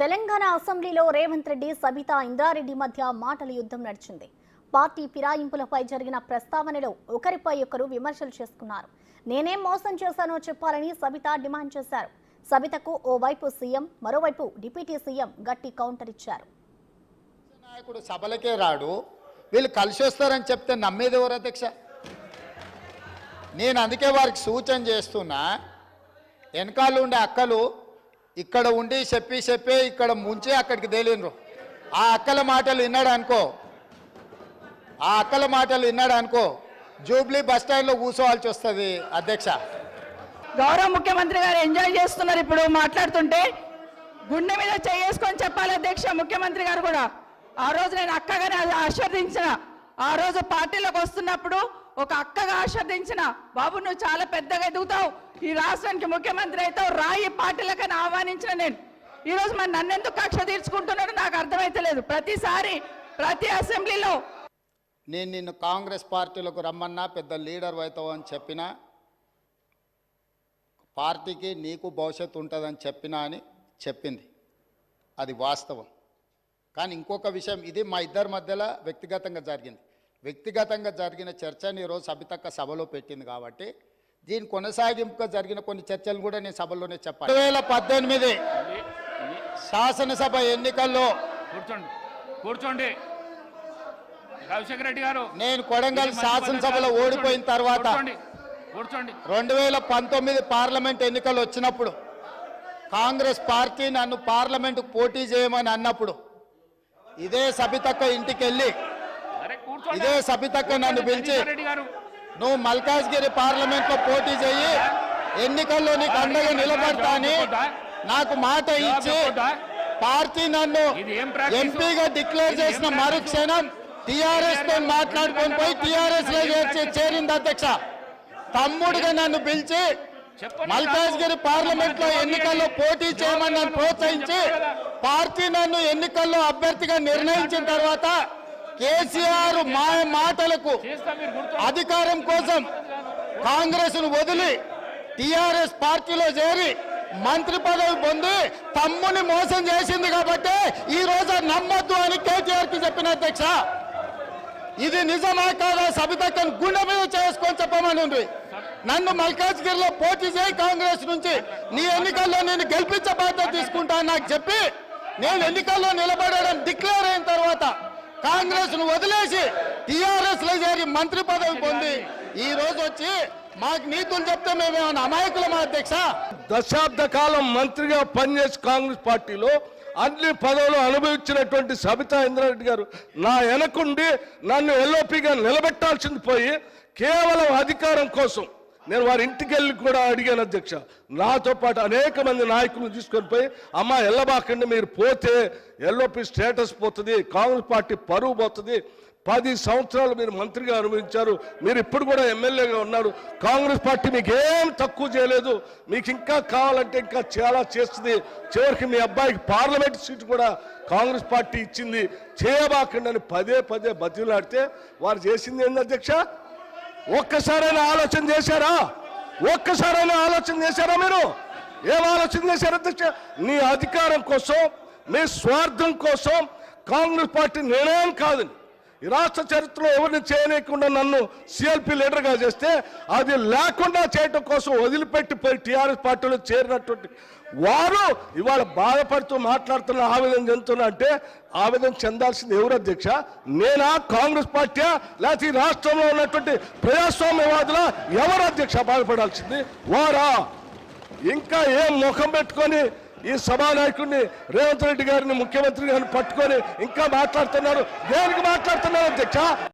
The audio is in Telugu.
తెలంగాణ అసెంబ్లీలో రేవంత్ రెడ్డి సబితా ఇంద్రారెడ్డి మధ్య మాటల యుద్ధం నడిచింది. పార్టీ ఫిరాయింపులపై జరిగిన ప్రస్తావనలో ఒకరిపై ఒకరు విమర్శలు చేసుకున్నారు. నేనేం మోసం చేశానో చెప్పాలని సబితా డిమాండ్ చేశారు. సబితకు ఓవైపు సీఎం, మరోవైపు డిప్యూటీ సీఎం గట్టి కౌంటర్ ఇచ్చారు. నాయకుడు సభలకే రాడు, వీళ్ళు కలిసి వస్తారని చెప్తే నమ్మేది ఎవరు అధ్యక్ష? నేను అందుకే వారికి సూచన చేస్తున్నా, వెనకాల ఉండే అక్కలు ఇక్కడ ఉండి చెప్పి ఇక్కడ ముంచి అక్కడికి తేలినరు. ఆ అక్కల మాటలు విన్నాడు అనుకో జూబ్లీ బస్ స్టాండ్లో కూర్చోవాల్సి వస్తుంది అధ్యక్ష. గౌరవ ముఖ్యమంత్రి గారు ఎంజాయ్ చేస్తున్నారు. ఇప్పుడు మాట్లాడుతుంటే గుండె మీద చేసుకొని చెప్పాలి అధ్యక్ష. ముఖ్యమంత్రి గారు కూడా ఆ రోజు నేను అక్కగానే ఆశీర్వదించిన, ఆ రోజు పార్టీలోకి వస్తున్నప్పుడు ఒక అక్కగా ఆశీర్వదించిన, బాబు నువ్వు చాలా పెద్దగా ఎదుగుతావు, ఈ రాష్ట్రానికి ముఖ్యమంత్రి అవుతావు, రాయి పార్టీలకని ఆహ్వానించిన నేను. ఈరోజు మరి నన్నెందుకు కక్ష తీర్చుకుంటున్నాడు నాకు అర్థమైతలేదు. ప్రతిసారి ప్రతి అసెంబ్లీలో నేను నిన్ను కాంగ్రెస్ పార్టీలకు రమ్మన్నా, పెద్ద లీడర్ అవుతావు అని చెప్పినా, పార్టీకి నీకు భవిష్యత్తు ఉంటుందని చెప్పినా అని చెప్పింది, అది వాస్తవం. కానీ ఇంకొక విషయం, ఇది మా ఇద్దరి మధ్యలో వ్యక్తిగతంగా జరిగిన చర్చని ఈరోజు సబితక్క సభలో పెట్టింది కాబట్టి దీని కొనసాగింపుగా జరిగిన కొన్ని చర్చలు కూడా నేను సభలోనే చెప్పాను. 2018 శాసనసభ ఎన్నికల్లో కూర్చోండి రాజశేఖర రెడ్డి గారు, నేను కొడంగల్ శాసనసభలో ఓడిపోయిన తర్వాత 2019 పార్లమెంట్ ఎన్నికలు వచ్చినప్పుడు కాంగ్రెస్ పార్టీ నన్ను పార్లమెంటుకు పోటీ చేయమని అన్నప్పుడు ఇదే సబితక్క ఇంటికి వెళ్ళి ఇదే సబితక్క నన్ను పిలిచి నువ్వు మల్కాజ్గిరి పార్లమెంట్లో పోటీ చేయి, ఎన్నికల్లో నీకు అండగా నిలబడతా అని నాకు మాట ఇచ్చి పార్టీ నన్ను ఎంపీగా డిక్లేర్ చేసిన మరుక్షణం టీఆర్ఎస్ తో మాట్లాడుకొని పోయి టీఆర్ఎస్ లో చేరింది అధ్యక్ష. తమ్ముడుగా నన్ను పిలిచి మల్కాజ్గిరి పార్లమెంట్ లో ఎన్నికల్లో పోటీ చేయమని నన్ను ప్రోత్సహించి పార్టీ నన్ను ఎన్నికల్లో అభ్యర్థిగా నిర్ణయించిన తర్వాత కేసీఆర్ మాటలకు అధికారం కోసం కాంగ్రెస్ ను వదిలి టీఆర్ఎస్ పార్టీలో చేరి మంత్రి పదవి పొంది తమ్ముని మోసం చేసింది కాబట్టి ఈ రోజు నమ్మొద్దు అని కేటీఆర్ కి చెప్పిన అధ్యక్ష. ఇది నిజమా కాదా సబితక్కను గుండె మీద చేసుకొని చెప్పమని నన్ను మల్కాజ్గిరిలో పోటీ చేయి కాంగ్రెస్ నుంచి, నీ ఎన్నికల్లో నేను గెలిపించే బాధ్యత తీసుకుంటా అని నాకు చెప్పి నేను ఎన్నికల్లో నిలబడడం డిక్లేర్ అయిన తర్వాత కాంగ్రెస్ ను వదిలేసి టీఆర్ఎస్ లో చేరి మంత్రి పదవి పొంది ఈ రోజు వచ్చి మాకు నీతులు చెప్తే మేమేమన్నా అమాయకులమా అధ్యక్ష? దశాబ్ద కాలం మంత్రిగా పనిచేసి కాంగ్రెస్ పార్టీలో అన్ని పదవులు అనుభవించినటువంటి సబితా ఇంద్రారెడ్డి గారు నా వెనకుండి నన్ను ఎల్ఓపిగా నిలబెట్టాల్సింది పోయి కేవలం అధికారం కోసం నేను వారి ఇంటికి వెళ్ళి కూడా అడిగాను అధ్యక్ష. నాతో పాటు అనేక మంది నాయకులను తీసుకొని పోయి అమ్మ ఎల్లబాకండి, మీరు పోతే ఎల్ఓపి స్టేటస్ పోతుంది, కాంగ్రెస్ పార్టీ పరువు పోతుంది, 10 సంవత్సరాలు మీరు మంత్రిగా అనుభవించారు, మీరు ఇప్పుడు కూడా ఎమ్మెల్యేగా ఉన్నారు, కాంగ్రెస్ పార్టీ మీకు ఏం తక్కువ చేయలేదు, మీకు ఇంకా కావాలంటే ఇంకా చాలా చేస్తుంది, చివరికి మీ అబ్బాయికి పార్లమెంట్ సీటు కూడా కాంగ్రెస్ పార్టీ ఇచ్చింది, చేయబాకండి అని పదే బతిలాడితే వారు చేసింది ఏంది అధ్యక్ష? ఒక్కసారైనా ఆలోచన చేశారా? మీరు ఏం ఆలోచన చేశారు అధ్యక్ష? నీ అధికారం కోసం, మీ స్వార్థం కోసం కాంగ్రెస్ పార్టీ నిర్ణయం కాదని ఈ రాష్ట్ర చరిత్రలో ఎవరిని చేయలేకుండా నన్ను సిఎల్పి లీడర్గా చేస్తే అది లేకుండా చేయటం కోసం వదిలిపెట్టి పోయి టీఆర్ఎస్ పార్టీలో చేరినటువంటి వారు ఇవాళ బాధపడుతూ మాట్లాడుతున్న ఆవేదన చెందుతున్నా అంటే ఆవేదన చెందాల్సింది ఎవరు అధ్యక్ష? నేనా, కాంగ్రెస్ పార్టీ, లేకపోతే ఈ రాష్ట్రంలో ఉన్నటువంటి ప్రజాస్వామ్యవాదుల ఎవరు అధ్యక్ష బాధపడాల్సింది? వారా? ఇంకా ఏం ముఖం పెట్టుకొని ఈ సభానాయకుడిని రేవంత్ రెడ్డి గారిని ముఖ్యమంత్రి గారిని పట్టుకొని ఇంకా మాట్లాడుతున్నారు? దేనికి మాట్లాడుతున్నారు అధ్యక్ష?